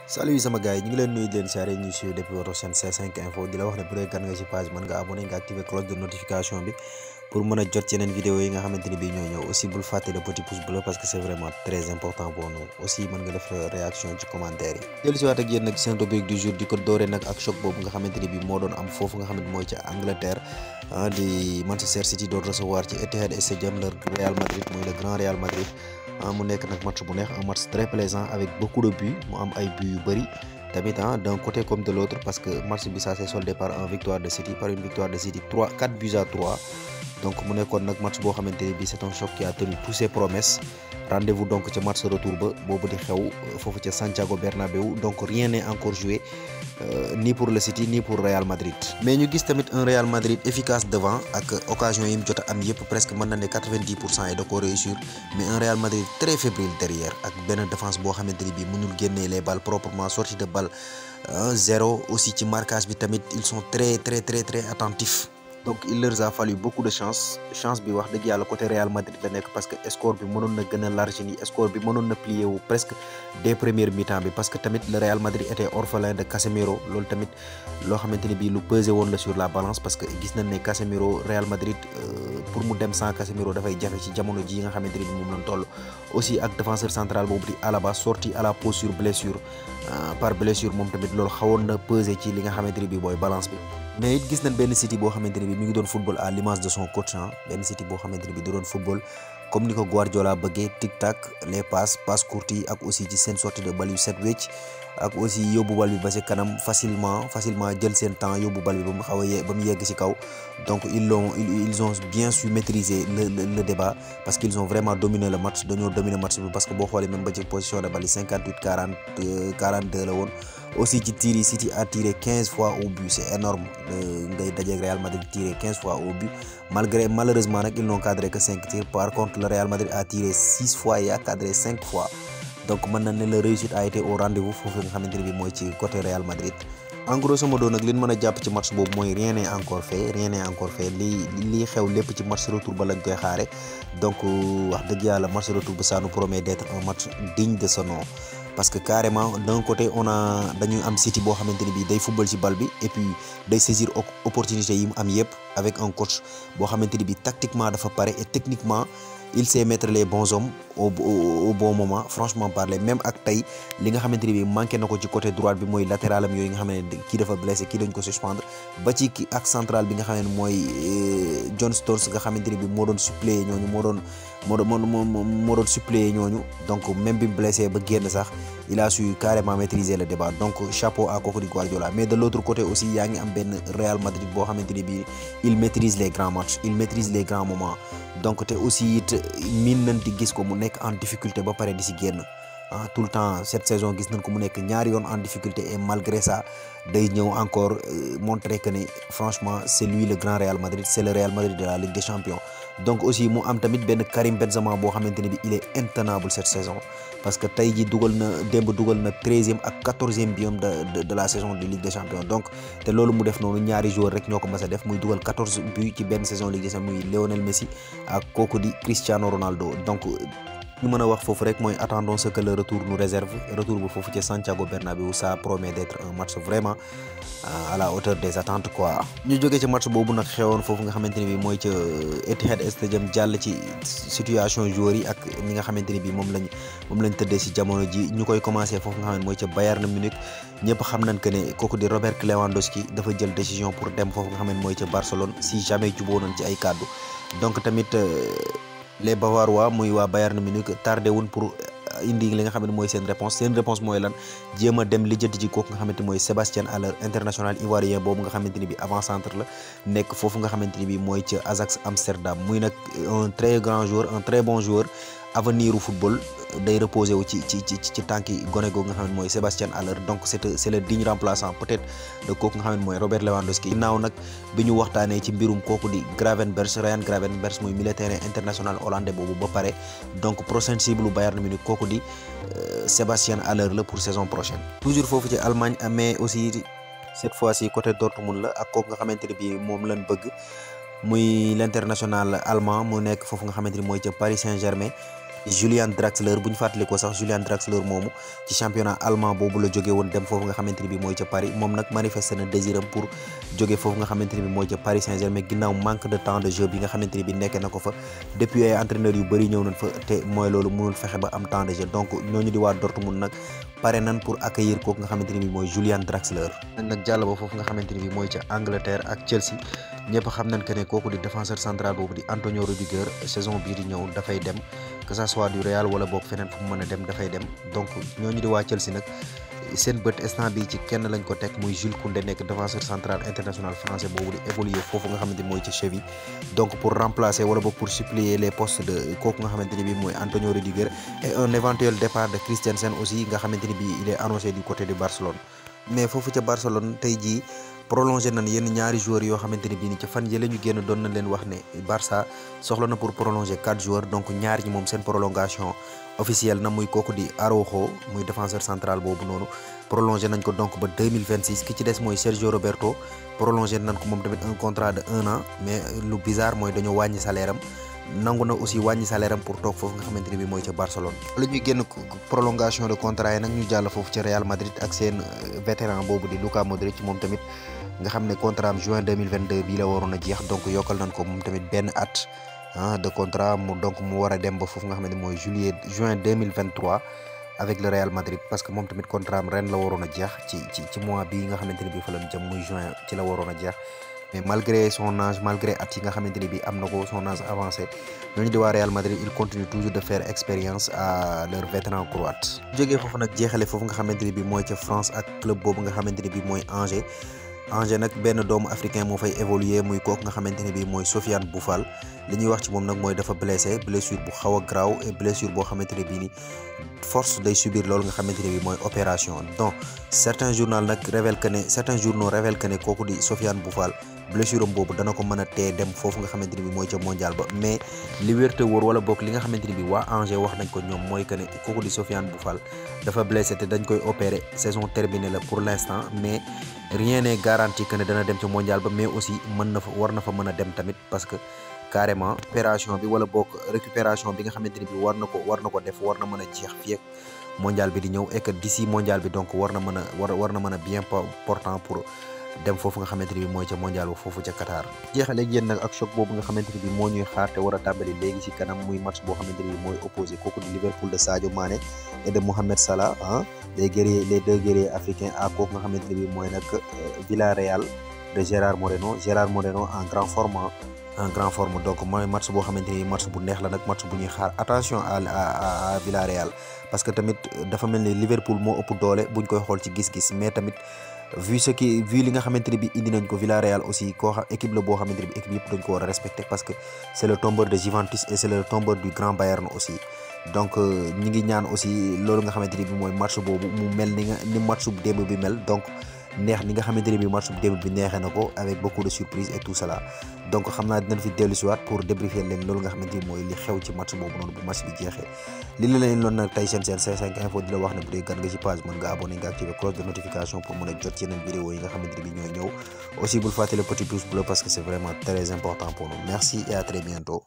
salut sama gars yi ñu ngi leen nuyu di leen siyaare ñu suivre depuis votre chaîne C5 Info di la wax ne bu dee gan nga ci page mën nga abonné nga activer cloche de notification bi pour mën a jot ci yeneen vidéo yi nga xamante ni bii ñoo ñëw aussi bul fàtte le petit pouce bleu parce que c'est vraiment très important pour nous aussi mën nga def réaction ci commentaire yi dellu si waat ak yéen nag seen rubrique du jour di ko dooree nag ak choc boobu nga xamante ni bii moo doon am foofu nga xamante mooy ca Angleterre di Manchester City doon recevoir ci Etihad Stadium le Real Madrid mooy le grand Real Madrid mu nekk nag match bu neex un match très plaisant avec beaucoup de buts mu am ay buts yu bëri tamit d'un côté comme de l'autre parce que match bi ça s'est soldé par une victoire de City 4 buts à 3 donc mu nekkoon nag match boo xamante ne bii c'est un choc qui a tenu toutes ses promesses rendez-vous donc ca match retour ba boobu di xew foofu ca Santiago Bernabéu donc rien n'est encore joué ni pour le City ni pour Real Madrid mais ñu gis tamit un Real Madrid efficace devant ak occasion yi mu jot a am yëpp presque mën na ne 90% yi da koo réussir mais un Real Madrid très fébrile derrière ak benn défense boo xamante ni bii mënul génnee les balles proprement sortie de balle 0 aussi ci marquage bi tamit ils sont très attentifs. Donc il leur a fallu beaucoup de chance bi wax dëgg yàlla côté Real Madrid la nekk parce que score bi mënoon na gën a large ni score bi mënoon na plier wu presque dès première mi-temps bi parce que tamit le Real Madrid était orphelin de Casemiro loolu tamit loo xamante ni bii lu pesé woon la sur la balance parce que gis nañ ne Casemiro Real Madrid pour mu dem sans Casemiro dafay jafe ci jamono ji nga xamante ni bii moom lañ toll aussi ak défenseur central boobu di Alaba sorti à la pause sur blessure par blessure moom tamit loolu xawoon na pesé ci li nga xamante ni bii mooy balance bi mais it gis nañ benn City boo xamante ni bi mi ngi doon football à l'image de son coach benn City boo xamante ni bi da doon football comme ni ko Guardiola bëggee tic tac les passes courtes yi ak aussi ci seen sortie de balle yu set wecc ak aussi yóbbu bal bi ba ci kanam facilement jël seen temps yóbbu bal bi ba mu xaw a ba mu yegg ci kaw donc ils ont bien su maîtriser le débat parce qu'ils ont vraiment dominé le match dañoo dominer match bi parce que boo xoolee même ba ci position de balle yi 42 la woon aussi ci tir yi City a tiré 15 fois au but c'est énorme ngay dajeeg Real Madrid tiré 15 fois au but malheureusement nag ils n'ont cadré que 5 tirs par contre le Real Madrid a tiré 6 fois et a cadré 5 fois donc mën na ne la réussite a été au rendez-vous foofu nga xamante ne bi mooy ci côté Real Madrid en grosso modo nag li ñu mën a jàpp ci match boobu mooy rien n'est encore fait lii xew lépp ci match retour ba lañ koy xaare donc wax dëgg yàlla match retour ba ça nous promet d'être un match digne de ce nom parce que carrément d'un côté dañuy am City boo xamante ni bii day football ci bal bi et puis day saisir opportunité yi mu am yëpp avec un coach boo xamante ni bii tactiquement dafa pare et techniquement il sait mettre les bons hommes au bon moment franchement parler même ak tey li nga xamante ni bii manqué na ko ci côté droite bi mooy latéral am yooyu nga xam ne kii dafa blessé kii dañ ko suspendre ba ci ak central bi nga xam ne mooy John Stones nga xamante ni bii moo doon suppléer ñooñu moo doon suppléer ñooñu donc même bi blessé ba génn sax il a su carrément maîtriser le débat donc chapeau à kooku di Guardiola mais de l'autre côté aussi yaa ngi am benn Real Madrid boo xamante ni bii il maîtrise les grands matchs il maîtrise les grands moments donc te aussi it miin nañ di gis ko mu nekk en difficulté ba pare di si génn tout le temps cette saison gis nañ ko mu nekk ñaari yoon en difficulté et malgré ça day ñëw encore montrer que ne franchement c'est lui le grand Real Madrid c'est le Real Madrid de la Ligue des Champions donc aussi mu am tamit benn Karim Benzema boo xamante ne bi il est intenable cette saison parce que tey ji dugal na 13e ak 14e biom de la saison de Ligue des Champions donc te loolu mu def noonu ñaari joueurs rek ñoo ko mas a def muy dugal 14 buts ci benn saison Ligue des Champions muy Lionel Messi ak kooku di Cristiano Ronaldo donc ñu mën a wax foofu rek mooy attendons ce que le retour nous réserve retour bu foofu ci Santiago Bernabéu ça promet d'être un match vraiment à la hauteur des attentes quoi. ñu jógee ci match boobu nag xewoon foofu nga xamante ni bi mooy ca Etihad Stadium jàll ci situation joueurs yi ak ñi nga xamante ni bi moom lañ tëddee ci jamono ji ñu koy commencer foofu nga xam ne mooy ca Bayern Munich ñëpp xam nañ que ne kooku di Robert Lewandowski dafa jël décision pour dem foofu nga xam ne mooy ca Barcelone si jamais juboo nañ ci ay kàddu donc tamit les Bavarois muy waa Bayern Munich tardé wuñ pour indi li nga xam ne mooy seen réponse mooy lan jéem a dem lijjanti ci kooku nga xamante mooy Sébastien Haller international ivoirien boobu nga xamante ni bi avant-centre la nekk foofu nga xamante ni bi mooy ca Ajax Amsterdam muy nag un très grand joueur un très bon joueur avenir u football day reposer wu ci tànki gone googu nga xam ne mooy Sébastien Haller donc c'est le digne remplaçant peut-être de kooku nga xam ne mooy Robert Lewandowski ginnaaw nag bi ñu waxtaanee ci mbirum kooku di Ryan Gravenberch muy milieu terrain international hollandais boobu ba pare donc prochaine cible Bayern Munich kooku di Sébastien Haller la pour saison prochaine toujours foofu ci Allemagne mais aussi cette fois-ci côté Dortmund la ak kooku nga xamante ne bi moom lañ bëgg muy l'international allemand mu nekk foofu nga xamante ni mooy ca Paris Saint-Germain Julian Draxler bu ñu fàttali ko sax Julian Draxler moomu ci championnat allemand boobu la jóge woon dem foofu nga xamante ni bi mooy ca Paris moom nag manifesté na désiram pour jóge foofu nga xamante ni bi mooy ca Paris Saint-Germain ginnaaw manque de temps de jeu bi nga xamante ni bi nekkee na ko fa depuis ay entraîneurs yu bëri ñëw nañ fa te mooy loolu mënul fexe ba am temps de jeu donc ñooñu di waa Dortmund nag pare nan pour accueillir kooku nga xamante ni bi mooy Julian Draxler nag jàll ba foofu nga xamante ni bi mooy ca Angleterre ak Chelsea ñëpp xam nañ que ne kooku di défenseur central boobu di Antonio Rudiger saison bii di ñëw dafay dem que ça soit du Real wala boog feneen fu mu mën a dem dafay dem donc ñooñu di waa Chelsea nag seen bët instant bi ci kenn lañ ko teg muy Jules Koundé nekk défenseur central international français boobu di évoluer foofu nga xamante ni mooy ci Séville donc pour remplacer wala boog pour suppléer les postes de kooku nga xamante ni bi mooy Antonio Rudiger et un éventuel départ de Christensen aussi nga xamante ni bi il est annoncé du côté de Barcelone mais foofu ca Barcelone tey jii prolongé nañ yenn ñaari joueurs yoo xamante ni bii ni ca fan yële ñu génn doon nañ leen wax ne Barça soxla na pour prolonger 4 joueurs donc ñaar ñi moom seen prolongation officielle na muy kooku di Araujo muy défenseur central boobu noonu prolongé nañ ko donc ba 2026 ki ci des mooy Sergio Roberto prolongé nañ ko moom tamit un contrat de 1 an mais lu bizarre mooy dañoo wàññi salaire am nangu na aussi wàññi salaire am pour toog foofu nga xamante ni bi mooy ca Barcelone la ñuy génn prolongation de contrat yi nag ñu jàll foofu ca Real Madrid ak seen vétéran boobu di Luka Modric moom tamit nga xam ne contrat am juin 2022 bii la waroon a jeex donc yokkal nañ ko moom tamit benn at de contrat mu donc mu war a dem ba foofu nga xam ne mooy juin 2023 avec le Real Madrid parce que moom tamit contrat am ren la waroon a jeex ci mois bii nga xamante ne bii fa lañ jëm muy juin ci la waroon a jeex mais malgré son âge malgré at yi nga xamante ne bii am na ko son âge avancé ñooñu di waa Real Madrid il continue toujours de faire expérience à leur vétéran croate jógee foofu nag jeexale foofu nga xamante ne bii mooy ca France ak club boobu nga xamante ne bii mooy Angers nag benn doomu africain moo fay évoluer muy kooku nga xamante ne bii mooy Sofiane Boufal li ñuy wax ci moom nag mooy dafa blessure bu xaw a graaw et blessure boo xamante ne bii ni force day subir loolu nga xamante ne bii mooy opération donc certains journaux révèlent que ne kooku di Sofiane Boufal blessure am boobu dana ko mën a tee dem foofu nga xamante ne bii mooy ca mondial ba mais li wér te wóor wala bokk li nga xamante ne bii waa Angers wax nañ ko ñoom mooy que ne kooku di Sofiane Boufal dafa blessé te dañ koy opérer saison terminée la pour l'instant mais rien n'est garanti que ne dana dem ca mondial ba mais aussi war na fa mën a dem tamit parce que carrément opération bi wala boog récupération bi nga xamante ni bi war na ko def war na mën a jeex fii ak mondial bi di ñëw et que d'ici mondial bi donc war na mën a bien portant pour dem foofu nga xamante ni bi mooy ca mondial ba foofu ca Qatar jeexaleeg yéen nag ak choc boobu nga xamante ni bi moo ñuy xaar te war a tàmbali léegi ci kanam muy match boo xamante ni bi mooy opposé kooku di Liverpool de Sadio Mané et de Mohamed Salah les deux guerriers africains ak kooku nga xamante ni bi mooy nag Villarreal de Gérard Moreno en grand forme donc mooy match boo xamante ni match bu neex la nag match bu ñuy xaar attention à Villarreal parce que tamit dafa mel ni Liverpool moo ëpp doole buñ koy xool ci gis-gis mais tamit vu li nga xamante ne bi indi nañ ko Villarreal aussi équipe la boo xamante ne bi équipe yëpp dañ ko war a respecter parce que c'est le tombeur de Juventus et c'est le tombeur du Grand Bayern aussi donc ñi ngi ñaan aussi loolu nga xamante ne bi mooy match boobu mu mel ni match bu démb bi mel donc neex ni nga xamante ne bi match bu démb bi neexee na ko avec beaucoup de surprises et tout cela donc xam naa dinañ fi dellu si waat pour débriefer leen loolu nga xamante ni mooy li xew ci match boobu noonu bu match bi jeexee li la leen loon nag tey seen C5 info di la wax ne bu dee gan nga ci page mën nga abonné nga activer cloche de notification pour mën a jot ci yeneen vidéo yi nga xamante ne bi ñooy ñëw aussi bul fàtte le petit pouce bleu parce que c'est vraiment très important pour nous merci et à très bientôt